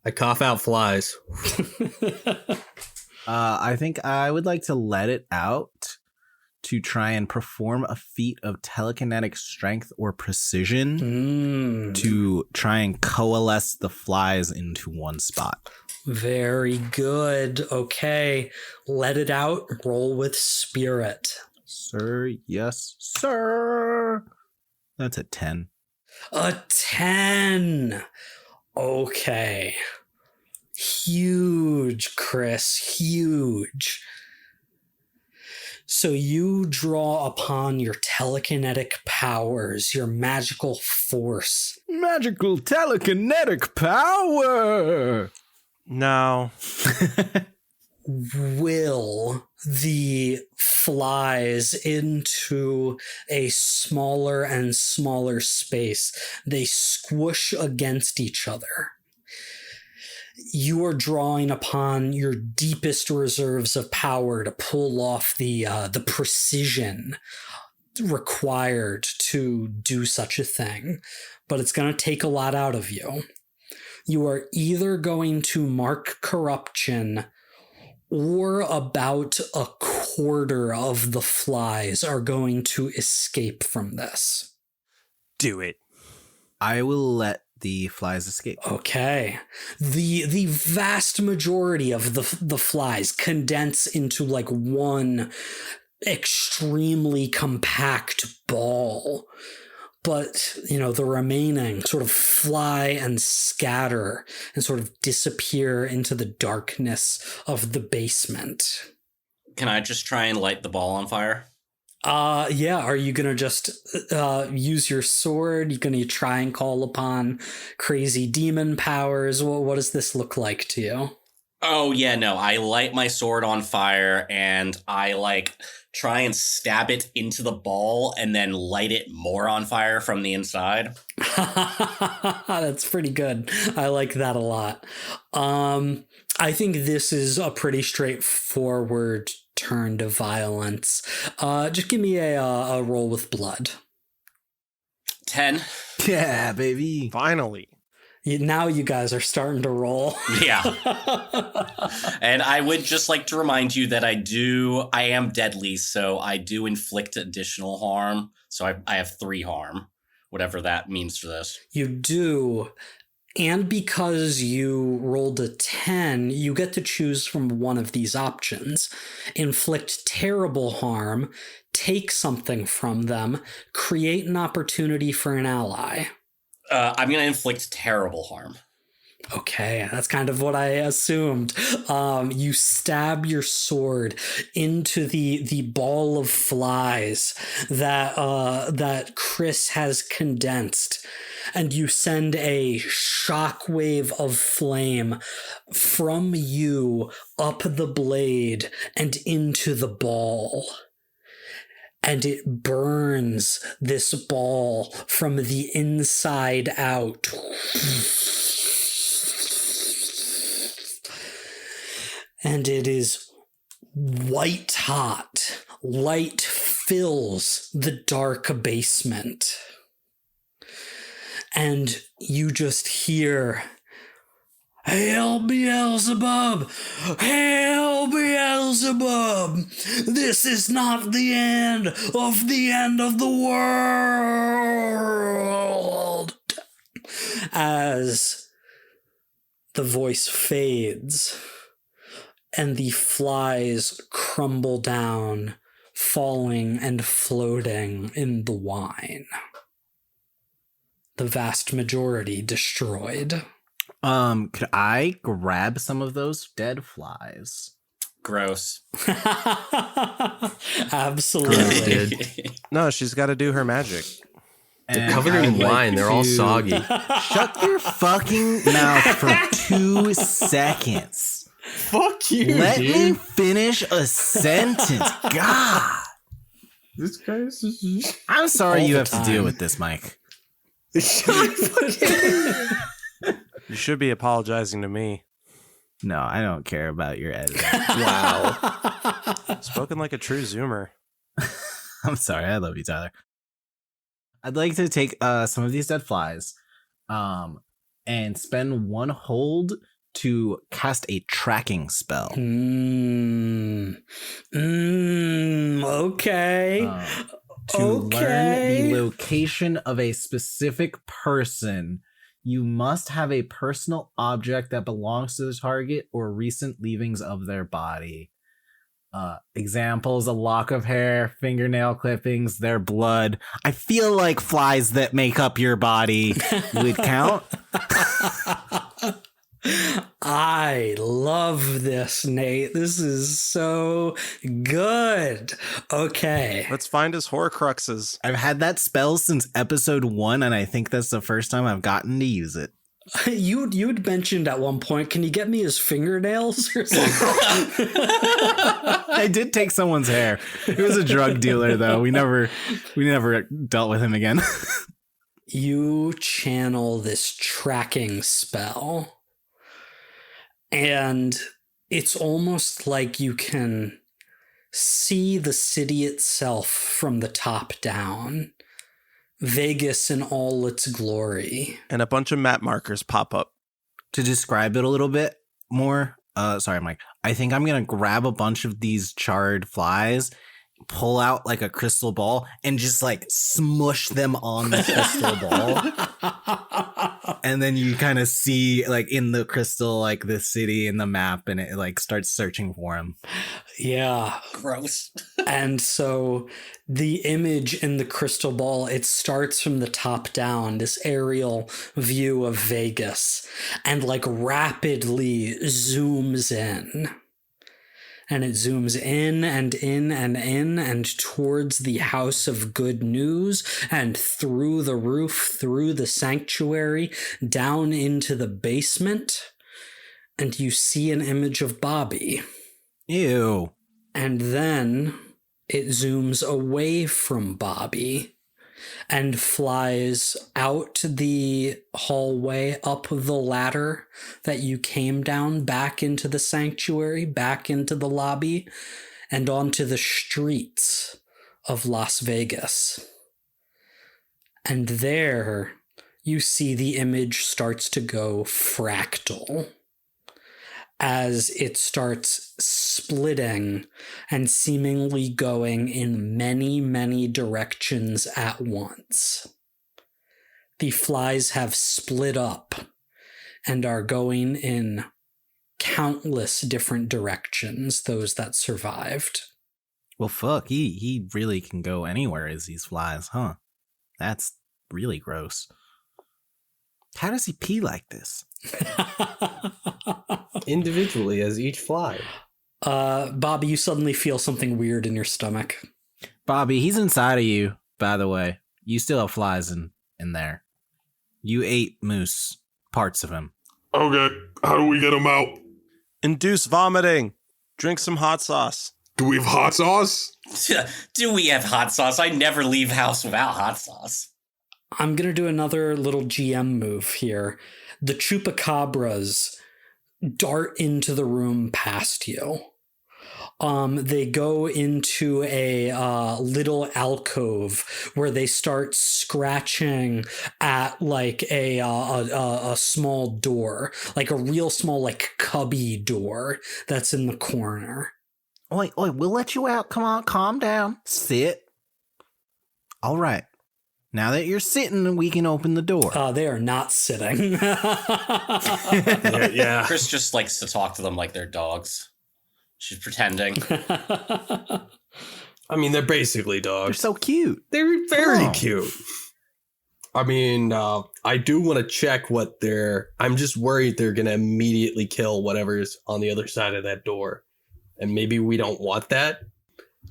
I cough out flies. I think I would like to let it out to try and perform a feat of telekinetic strength or precision to try and coalesce the flies into one spot. Very good. Okay, let it out. Roll with spirit. Sir, yes, sir. That's a 10. A 10. Okay. Huge, Chris. Huge. So you draw upon your telekinetic powers, your magical force. Magical telekinetic power! No. Will the flies into a smaller and smaller space. They squish against each other. You are drawing upon your deepest reserves of power to pull off the precision required to do such a thing, but it's going to take a lot out of you. You are either going to mark corruption, or about a quarter of the flies are going to escape from this. Do it. I will let the flies escape. Okay. The vast majority of the flies condense into like one extremely compact ball. But, the remaining sort of fly and scatter and sort of disappear into the darkness of the basement. Can I just try and light the ball on fire? Yeah. Are you going to just use your sword? You going to try and call upon crazy demon powers? What does this look like to you? Oh, yeah, no. I light my sword on fire and I try and stab it into the ball and then light it more on fire from the inside. That's pretty good. I like that a lot. I think this is a pretty straightforward turn to violence. Just give me a roll with blood. 10. Yeah, baby. Finally. Now you guys are starting to roll. Yeah. And I would just like to remind you that I am deadly, so I do inflict additional harm. So I have 3 harm, whatever that means for this. You do. And because you rolled a 10, you get to choose from one of these options. Inflict terrible harm, take something from them, create an opportunity for an ally. I'm going to inflict terrible harm. Okay, that's kind of what I assumed. You stab your sword into the ball of flies that Chris has condensed, and you send a shockwave of flame from you up the blade and into the ball. And it burns this ball from the inside out. And it is white hot. Light fills the dark basement. And you just hear, "Hail Beelzebub! Hail Beelzebub! This is not the end of the world!" As the voice fades and the flies crumble down, falling and floating in the wine. The vast majority destroyed. Could I grab some of those dead flies? Gross. Absolutely. No, she's got to do her magic. They're And covered in I'd like wine. They're all to- soggy. Shut your fucking mouth for 2 seconds. Fuck you, Let me finish a sentence. God. This guy's I'm sorry All you the have to deal time. with this, Mike. You should be apologizing to me. No, I don't care about your editing. Wow. Spoken like a true Zoomer. I'm sorry. I love you, Tyler. I'd like to take some of these dead flies and spend 1 hold to cast a tracking spell. Okay. To learn Okay. the location of a specific person, you must have a personal object that belongs to the target or recent leavings of their body. Examples: a lock of hair, fingernail clippings, their blood. I feel like flies that make up your body would count. I love this, Nate. This is so good. Okay. Let's find his Horcruxes. I've had that spell since episode 1, and I think that's the first time I've gotten to use it. You'd mentioned at one point, can you get me his fingernails or something? I did take someone's hair. He was a drug dealer, though. We never dealt with him again. You channel this tracking spell, and it's almost like you can see the city itself from the top down. Vegas in all its glory. And a bunch of map markers pop up. To describe it a little bit more, sorry, Mike. I think I'm gonna grab a bunch of these charred flies, pull out like a crystal ball, and just like smush them on the crystal ball. And then you kind of see like in the crystal, like the city and the map, and it like starts searching for him. Yeah. Gross. And so the image in the crystal ball, it starts from the top down, this aerial view of Vegas, and like rapidly zooms in. And it zooms in and in and in and towards the House of Good News and through the roof, through the sanctuary, down into the basement. And you see an image of Bobby. Ew. And then it zooms away from Bobby and flies out the hallway, up the ladder that you came down, back into the sanctuary, back into the lobby, and onto the streets of Las Vegas. And there you see the image starts to go fractal as it starts splitting and seemingly going in many, many directions at once. The flies have split up and are going in countless different directions, those that survived. Well, fuck, he really can go anywhere as these flies, huh? That's really gross. How does he pee like this? Individually as each fly. Bobby, you suddenly feel something weird in your stomach. Bobby, he's inside of you, by the way. You still have flies in there. You ate Moose, parts of him. Okay, how do we get him out? Induce vomiting. Drink some hot sauce. Do we have hot sauce? Do we have hot sauce? I never leave house without hot sauce. I'm going to do another little GM move here. The chupacabras dart into the room past you. They go into a little alcove where they start scratching at like a small door, like a real small like cubby door that's in the corner. Oi, we'll let you out. Come on, calm down. Sit. All right. Now that you're sitting, we can open the door. They are not sitting. Yeah. Chris just likes to talk to them like they're dogs. She's pretending. I mean, they're basically They're dogs. so cute. They're very Oh. cute. I mean, I do want to check what I'm just worried they're going to immediately kill whatever's on the other side of that door. And maybe we don't want that.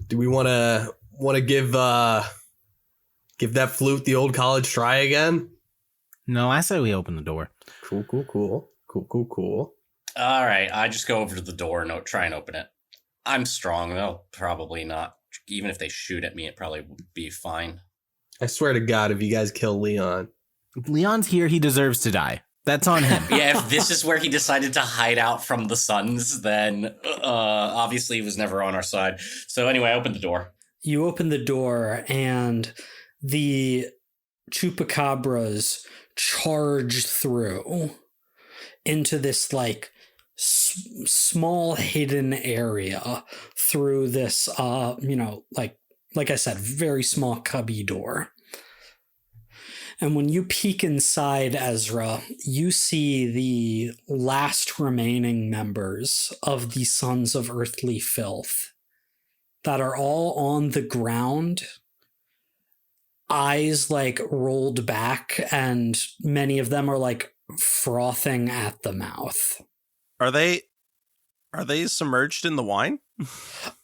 Do we want to give that flute the old college try again? No, I say we open the door. Cool. All right, I just go over to the door and try and open it. I'm strong. They'll probably not. Even if they shoot at me, it probably would be fine. I swear to God, if you guys kill Leon. If Leon's here, he deserves to die. That's on him. Yeah, if this is where he decided to hide out from the Suns, then obviously he was never on our side. So anyway, I opened the door. You open the door and the chupacabras charge through into this like small hidden area through this like I said, very small cubby door. And when you peek inside, Ezra, you see the last remaining members of the Sons of Earthly Filth that are all on the ground, eyes like rolled back, and many of them are like frothing at the mouth. Are they submerged in the wine?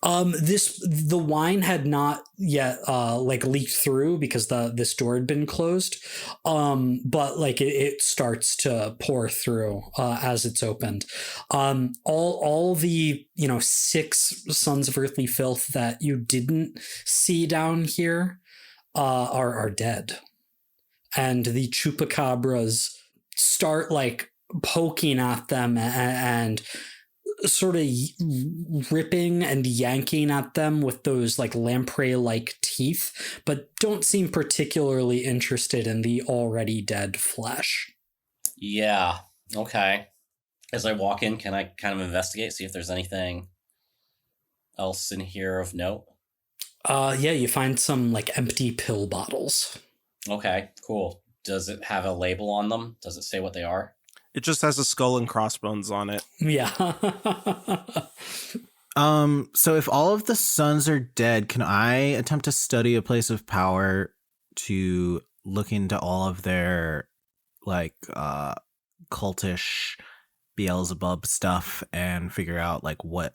The wine had not yet like leaked through because this door had been closed. But like it starts to pour through as it's opened. All the 6 Sons of Earthly Filth that you didn't see down here are dead, and the chupacabras start like poking at them and sort of ripping and yanking at them with those like lamprey-like teeth, but don't seem particularly interested in the already dead flesh. Yeah, okay. As I walk in, can I kind of investigate, see if there's anything else in here of note? Yeah, you find some like empty pill bottles. Okay, cool. Does it have a label on them? Does it say what they are? It just has a skull and crossbones on it. Yeah. So if all of the sons are dead, can I attempt to study a place of power to look into all of their like cultish Beelzebub stuff and figure out like what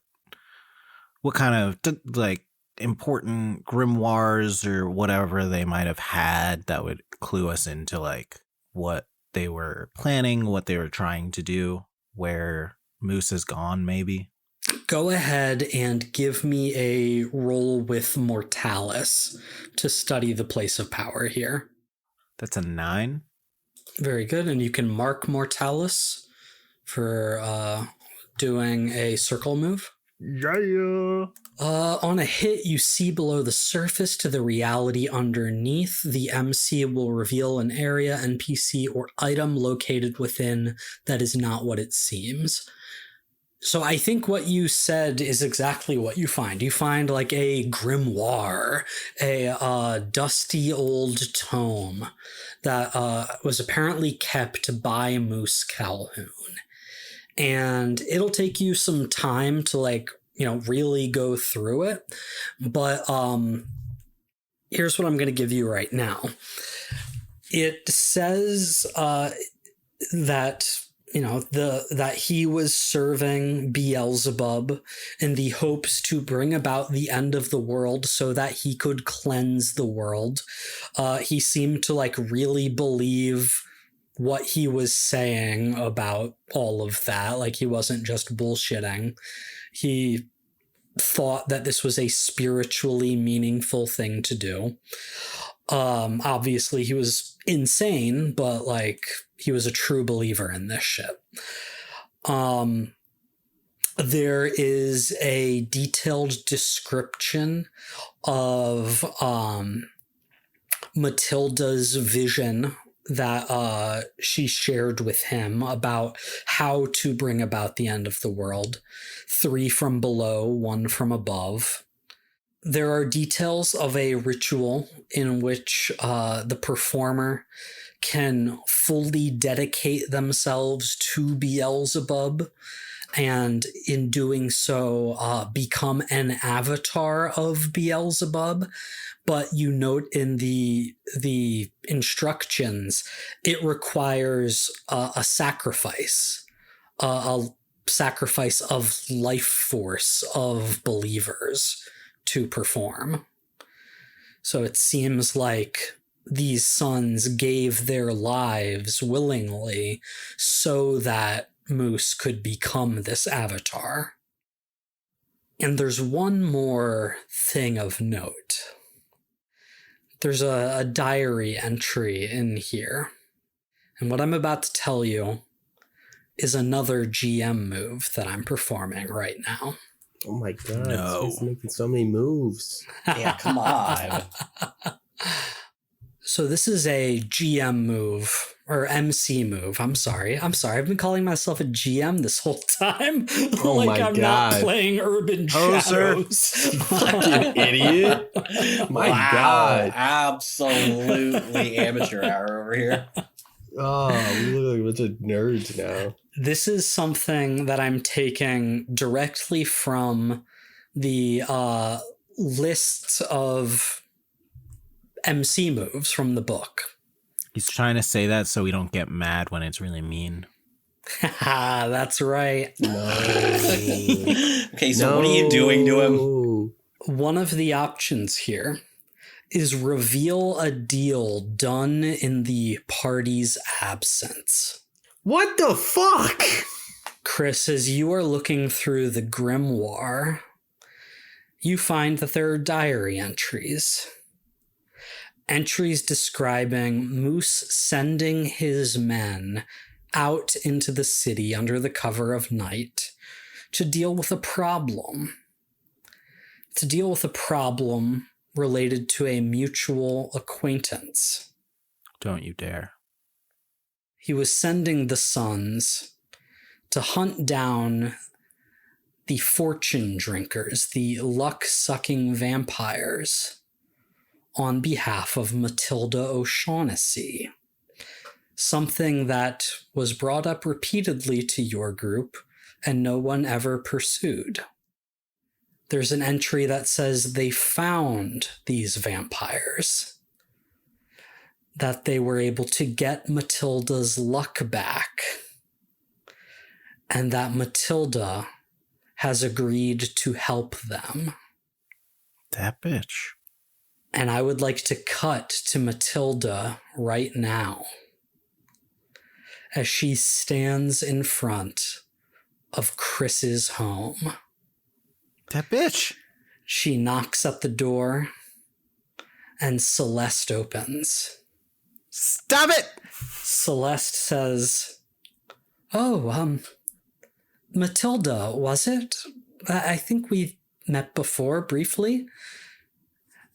kind of like important grimoires or whatever they might have had that would clue us into like what they were planning, what they were trying to do, where Moose has gone, maybe? Go ahead and give me a roll with Mortalis to study the place of power here. That's a 9. Very good. And you can mark Mortalis for doing a circle move. Yeah. On a hit, you see below the surface to the reality underneath. The MC will reveal an area, NPC, or item located within that is not what it seems. So I think what you said is exactly what you find. You find like a grimoire, a dusty old tome that was apparently kept by Moose Calhoun. And it'll take you some time to really go through it. But here's what I'm going to give you right now. It says that that he was serving Beelzebub in the hopes to bring about the end of the world so that he could cleanse the world. He seemed to really believe what he was saying about all of that. Like, he wasn't just bullshitting. He thought that this was a spiritually meaningful thing to do. Obviously he was insane, but he was a true believer in this shit. There is a detailed description of Matilda's vision that she shared with him about how to bring about the end of the world. 3 from below, 1 from above. There are details of a ritual in which the performer can fully dedicate themselves to Beelzebub, and in doing so become an avatar of Beelzebub. But you note in the instructions, it requires a sacrifice, a sacrifice of life force of believers to perform. So it seems like these sons gave their lives willingly so that Moose could become this avatar. And there's one more thing of note. There's a diary entry in here. And what I'm about to tell you is another GM move that I'm performing right now. Oh my god, No. he's making so many moves. Yeah, come on. So this is a GM move, or MC move. I'm sorry. I've been calling myself a GM this whole time. Oh my I'm God. not playing Urban Hoser. Shadows. Fucking idiot. My Wow, god. absolutely amateur hour over here. Oh, we look like a bunch of nerds now. This is something that I'm taking directly from the lists of MC moves from the book. He's trying to say that so we don't get mad when it's really mean. That's right. No. Okay, so what are you doing to him? One of the options here is reveal a deal done in the party's absence. What the fuck? Chris, as you are looking through the grimoire, you find that there are diary entries. Entries describing Moose sending his men out into the city under the cover of night to deal with a problem. To deal with a problem related to a mutual acquaintance. Don't you dare. He was sending the sons to hunt down the fortune drinkers, the luck-sucking vampires, on behalf of Matilda O'Shaughnessy. Something that was brought up repeatedly to your group and no one ever pursued. There's an entry that says they found these vampires, that they were able to get Matilda's luck back, and that Matilda has agreed to help them. That bitch. And I would like to cut to Matilda right now as she stands in front of Chris's home. That bitch. She knocks at the door and Celeste opens. Stop it! Celeste says, "Oh, Matilda, was it? I think we met before briefly.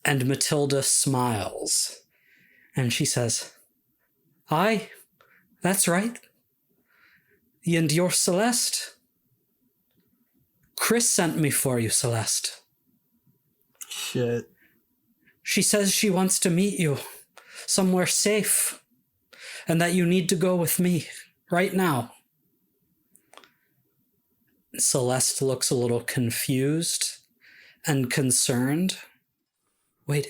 And Matilda smiles. And she says, Aye, that's right. And you're Celeste? Chris sent me for you, Celeste. Shit. She says she wants to meet you somewhere safe, and that you need to go with me right now. Celeste looks a little confused and concerned. Wait,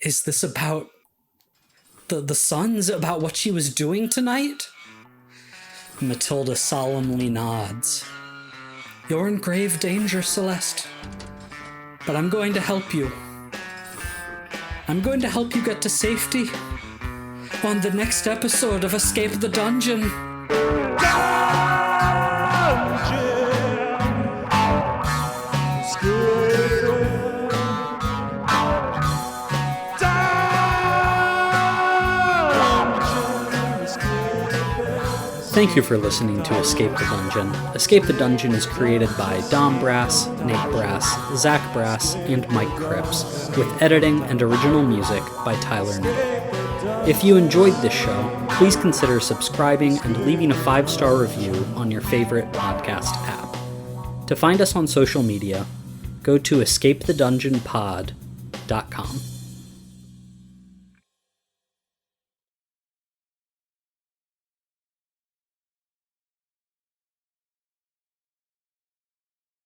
is this about the Suns, about what she was doing tonight? Matilda solemnly nods. You're in grave danger, Celeste. But I'm going to help you. I'm going to help you get to safety on the next episode of Escape the Dungeon. Thank you for listening to Escape the Dungeon. Escape the Dungeon is created by Dom Brass, Nate Brass, Zach Brass, and Mike Cripps, with editing and original music by Tyler Knittle. If you enjoyed this show, please consider subscribing and leaving a 5-star review on your favorite podcast app. To find us on social media, go to escapethedungeonpod.com.